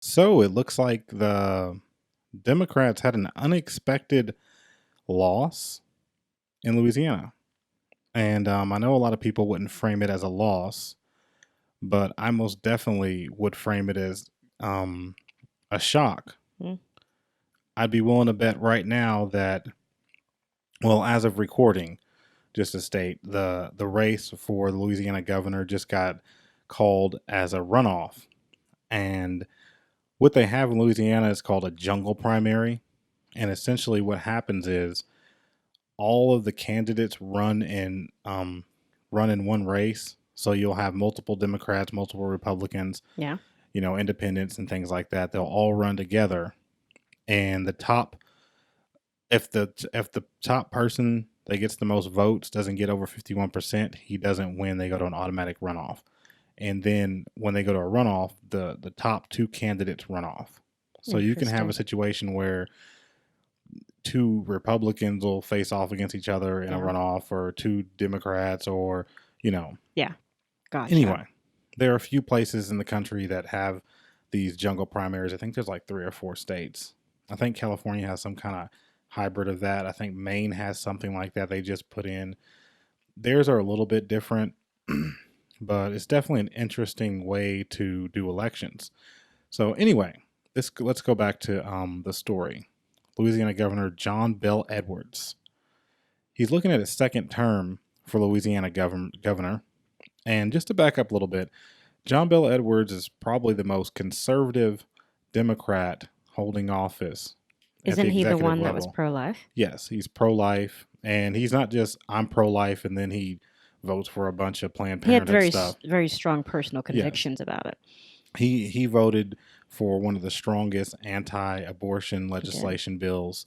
So it looks like the Democrats had an unexpected loss in Louisiana. And I know a lot of people wouldn't frame it as a loss, but I most definitely would frame it as um, a shock. Mm. I'd be willing to bet right now that, well, as of recording, just to state, the race for the Louisiana governor just got called as a runoff. And what they have in Louisiana is called a jungle primary. And essentially, what happens is all of the candidates run in one race. So you'll have multiple Democrats, multiple Republicans, Yeah. independents and things like that. They'll all run together, and the top, if the top person that gets the most votes doesn't get over 51%, he doesn't win. They go to an automatic runoff, and then when they go to a runoff, the top two candidates run off. So you can have a situation where two Republicans will face off against each other in a runoff, or two Democrats, or Yeah. Gotcha. Anyway, there are a few places in the country that have these jungle primaries. I think there's like 3 or 4 states. I think California has some kind of hybrid of that. I think Maine has something like that they just put in. Theirs are a little bit different, but it's definitely an interesting way to do elections. So anyway, let's go back to the story. Louisiana Governor John Bel Edwards. He's looking at his second term for Louisiana governor. And just to back up a little bit, John Bel Edwards is probably the most conservative Democrat holding office. Isn't he the one that was pro-life? Yes, he's pro-life. And he's not just, I'm pro-life, and then he votes for a bunch of Planned Parenthood stuff. He had very strong personal convictions about it. He voted for one of the strongest anti-abortion legislation bills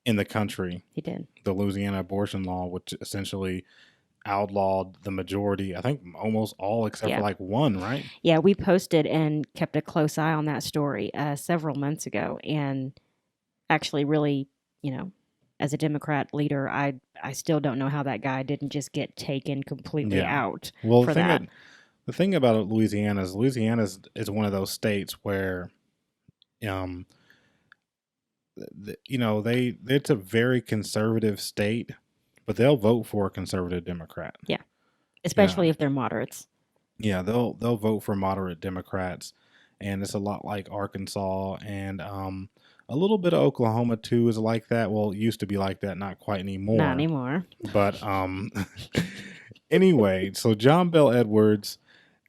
in the country. He did. The Louisiana abortion law, which essentially outlawed the majority, I think almost all except for like one, right? Yeah, we posted and kept a close eye on that story several months ago, and actually really, as a Democrat leader, I still don't know how that guy didn't just get taken completely out for that. The thing about Louisiana is is one of those states where it's a very conservative state, but they'll vote for a conservative Democrat. Yeah, especially if they're moderates. Yeah, they'll vote for moderate Democrats, and it's a lot like Arkansas, and a little bit of Oklahoma too is like that. Well, it used to be like that, not quite anymore. Not anymore. But anyway, so John Bel Edwards,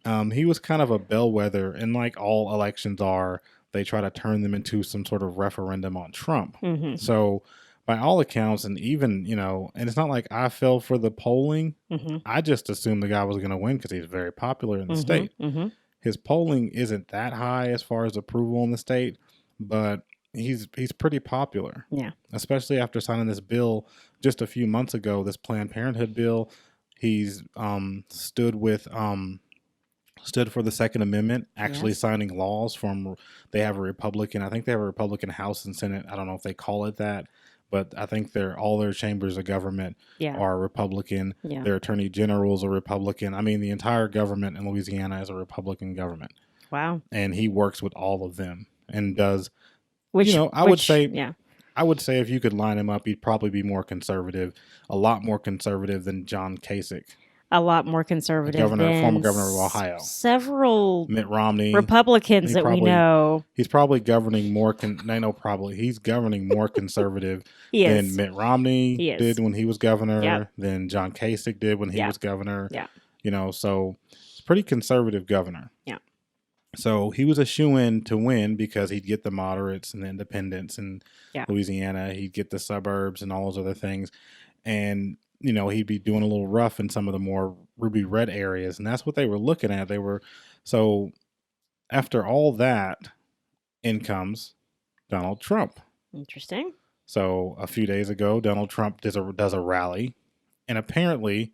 he was kind of a bellwether, and like all elections are, they try to turn them into some sort of referendum on Trump. Mm-hmm. So by all accounts, and even, and it's not like I fell for the polling. Mm-hmm. I just assumed the guy was going to win because he's very popular in the state. Mm-hmm. His polling isn't that high as far as approval in the state, but he's pretty popular. Yeah. Especially after signing this bill just a few months ago, this Planned Parenthood bill. He's stood for the Second Amendment, actually signing laws they have a Republican, I think they have a Republican House and Senate. I don't know if they call it that, but I think all their chambers of government are Republican. Yeah. Their attorney generals are Republican. I mean, the entire government in Louisiana is a Republican government. Wow. And he works with all of them and does, I would say if you could line him up, he'd probably be more conservative, a lot more conservative than John Kasich. A lot more conservative than former governor of Ohio. Several Mitt Romney, Republicans we know. He's probably governing more. He's governing more conservative than Mitt Romney did when he was governor. Than John Kasich did when he was governor. Yeah. So it's a pretty conservative governor. Yeah. So he was a shoo-in to win because he'd get the moderates and the independents in Louisiana. He'd get the suburbs and all those other things, and he'd be doing a little rough in some of the more ruby red areas. And that's what they were looking at. So after all that, in comes Donald Trump. Interesting. So a few days ago, Donald Trump does a rally. And apparently,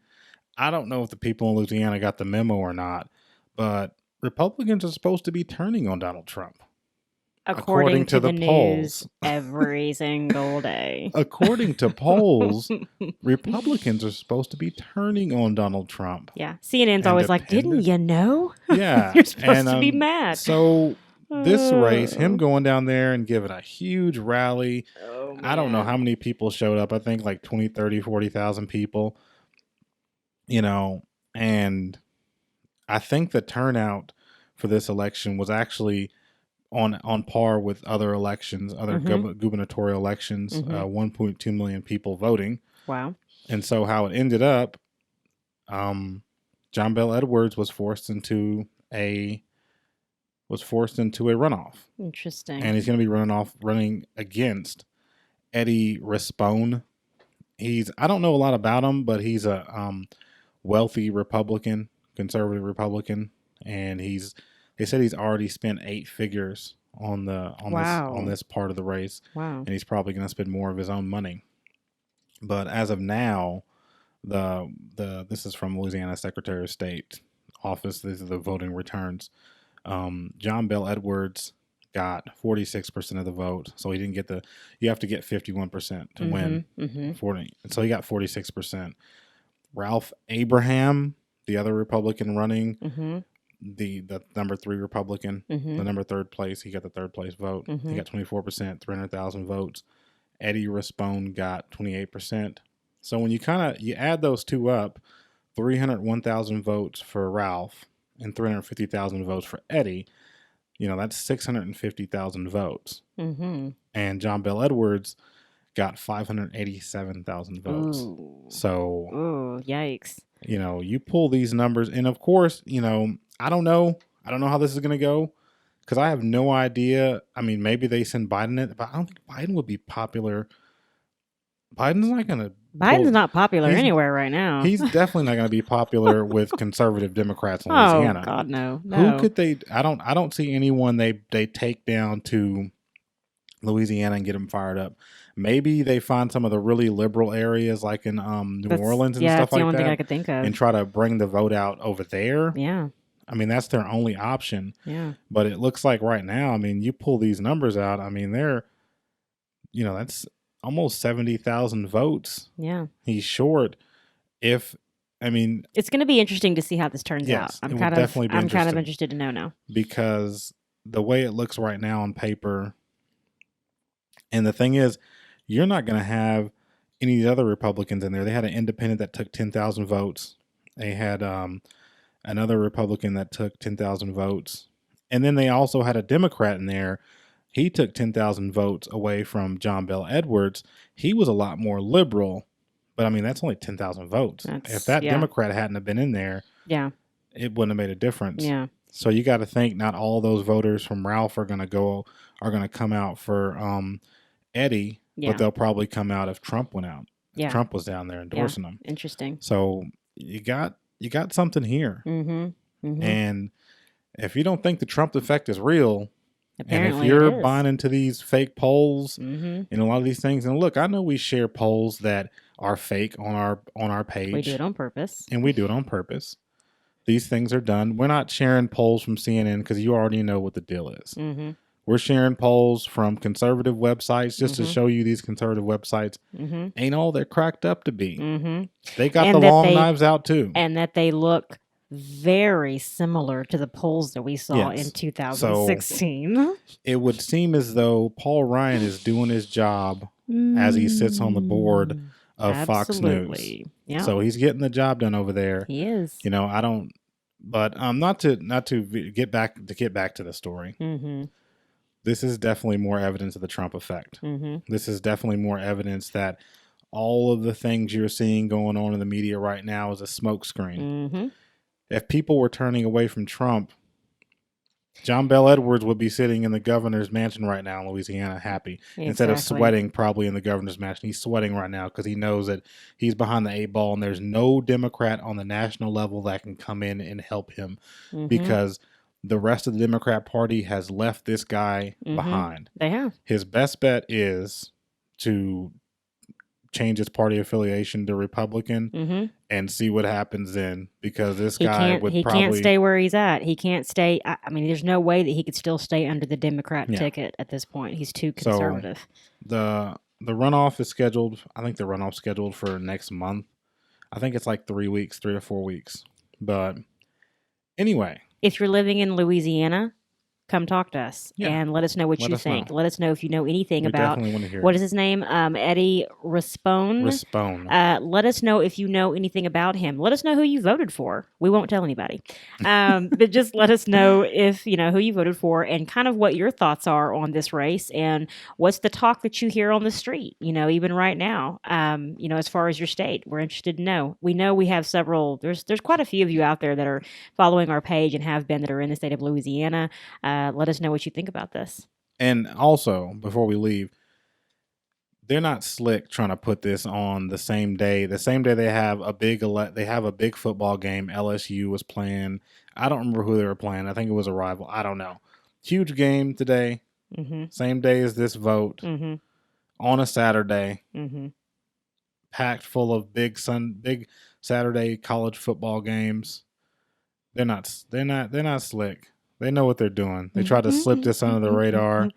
I don't know if the people in Louisiana got the memo or not, but Republicans are supposed to be turning on Donald Trump. According to the polls, every single day. According to polls, Republicans are supposed to be turning on Donald Trump. Yeah. CNN's always like, didn't you know? Yeah. You're supposed to be mad. So this race, him Oh, going down there and giving a huge rally. oh I don't know how man. many people showed up. I think like 20, 30, 40,000 people, you know, and I think the turnout for this election was actually on par with other elections, other Mm-hmm. gubernatorial elections. Mm-hmm. 1.2 million people voting, Wow. and so how it ended up, um, John Bell Edwards a was forced into a runoff, Interesting. and he's going to be running against Eddie Rispone. I don't know a lot about him, but he's a wealthy Republican, conservative Republican, and they said he's already spent 8 figures on Wow. this part of the race, Wow. and he's probably going to spend more of his own money. But as of now, the this is from Louisiana Secretary of State office. These are the voting returns. John Bell Edwards got 46% of the vote, so he didn't get the. You have to get 51% to Mm-hmm. win. Mm-hmm. 40, so he got 46%. Ralph Abraham, the other Republican running, Mm-hmm. the number 3 Republican, Mm-hmm. the number third place, he got the third place vote. He Mm-hmm. got 24%, 300,000 votes. Eddie Rispone got 28%. So when you add those two up, 301,000 votes for Ralph and 350,000 votes for Eddie, that's 650,000 votes. Mm-hmm. And John Bell Edwards got 587,000 votes. Ooh. So, Ooh, yikes. you pull these numbers, and of course, I don't know. I don't know how this is going to go because I have no idea. I mean, maybe they send Biden it, but I don't think Biden would be popular. Biden's not going to Biden's pull. not popular He's anywhere right now. he's definitely not going to be popular with conservative Democrats in Oh Louisiana. God, no, Who no. could they? I don't see anyone they take down to Louisiana and get them fired up. Maybe they find some of the really liberal areas like in New Orleans and stuff That's the like only thing I that, could think and of. try to bring the vote out over there. Yeah, I mean, that's their only option. yeah, But it looks like right now, I mean, you pull these numbers out. I mean, that's almost 70,000 votes. yeah. He's short. If I mean, It's going to be interesting to see how this turns out. yes, it will definitely be I'm kind of interesting interested to know now. because the way it looks right now on paper, and the thing is, you're not going to have any of the other Republicans in there. They had an independent that took 10,000 votes. They had another Republican that took 10,000 votes. And then they also had a Democrat in there. He took 10,000 votes away from John Bell Edwards. He was a lot more liberal, but I mean, that's only 10,000 votes. If that Yeah, Democrat hadn't have been in there, yeah, it wouldn't have made a difference. yeah, So you got to think not all those voters from Ralph are going to come out for Eddie, yeah, but they'll probably come out if Trump went out. If yeah, Trump was down there yeah. endorsing them. Interesting. So you got something here. Mm-hmm. Mm-hmm. And if you don't think the Trump effect is real, and if Apparently, you're it is. buying into these fake polls Mm-hmm. and a lot of these things, and look, I know we share polls that are fake on our page. We do it on purpose. And we do it on purpose. These things are done. We're not sharing polls from CNN because you already know what the deal is. Mm-hmm. We're sharing polls from conservative websites just to Mm-hmm. show you these conservative websites Mm-hmm. ain't all they're cracked up to be. Mm-hmm. They got And the that long they- knives out too. And that they look very similar to the polls that we saw Yes. in 2016. It would seem as though Paul Ryan is doing his job as he sits on the board of Fox News. Absolutely. Yeah. So he's getting the job done over there. He is. I don't, but not to get back to the story. Mm-hmm. This is definitely more evidence of the Trump effect. Mm-hmm. This is definitely more evidence that all of the things you're seeing going on in the media right now is a smokescreen. Mm-hmm. If people were turning away from Trump, John Bell Edwards would be sitting in the governor's mansion right now in Louisiana happy instead of sweating probably in the governor's mansion. He's sweating right now because he knows that he's behind the 8 ball and there's no Democrat on the national level that can come in and help him Mm-hmm. because the rest of the Democrat Party has left this guy behind. They have. His best bet is to change his party affiliation to Republican Mm-hmm. and see what happens then because this He guy can't. would He probably can't stay where he's at. He can't stay. I mean, there's no way that he could still stay under the Democrat Yeah. ticket at this point. He's too conservative. the runoff is scheduled. I think the runoff's scheduled for next month. I think it's like 3 weeks, 3 to 4 weeks. But anyway, If you're living in Louisiana, come talk to us Yeah, and let us know what let you us know. think. Let us know if you know anything We about definitely want to hear what it. is his name? Eddie Raspone. Respond. Let us know if you know anything about him. Let us know who you voted for. We won't tell anybody. But just let us know if you know who you voted for and kind of what your thoughts are on this race and what's the talk that you hear on the street, even right now. As far as your state, we're interested to know. We know we have several, there's quite a few of you out there that are following our page and have been that are in the state of Louisiana. Let us know what you think about this. And also, before we leave, they're not slick trying to put this on the same day. The same day they have a big football game. LSU was playing. I don't remember who they were playing. I think it was a rival. I don't know. Huge game today. Mm-hmm. Same day as this vote Mm-hmm. on a Saturday, Mm-hmm. packed full of big Saturday college football games. They're not slick. They know what they're doing. They try to slip this under the radar.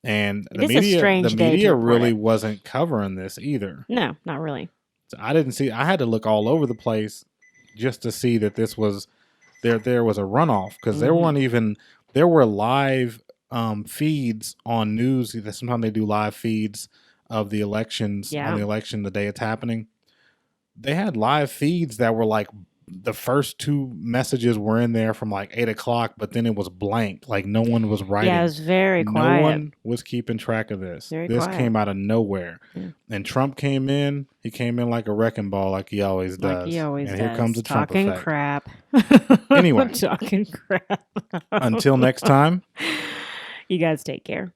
And It is a strange the day to media report really it. wasn't covering this either. No, not really. So I didn't see. I had to look all over the place just to see that this was there was a runoff because there weren't even there were live feeds on news. Sometimes they do live feeds of the elections on the election the day it's happening. They had live feeds that were like the first two messages were in there from like 8 o'clock, but then it was blank. Like no one was writing. Yeah, it was very No quiet. one was keeping track of this. Very this quiet. came out of nowhere. Yeah. And Trump came in. He came in like a wrecking ball, like he always does. Like he always and does. Here comes the Trump Talking effect. crap. Anyway. Talking crap. Until next time. You guys take care.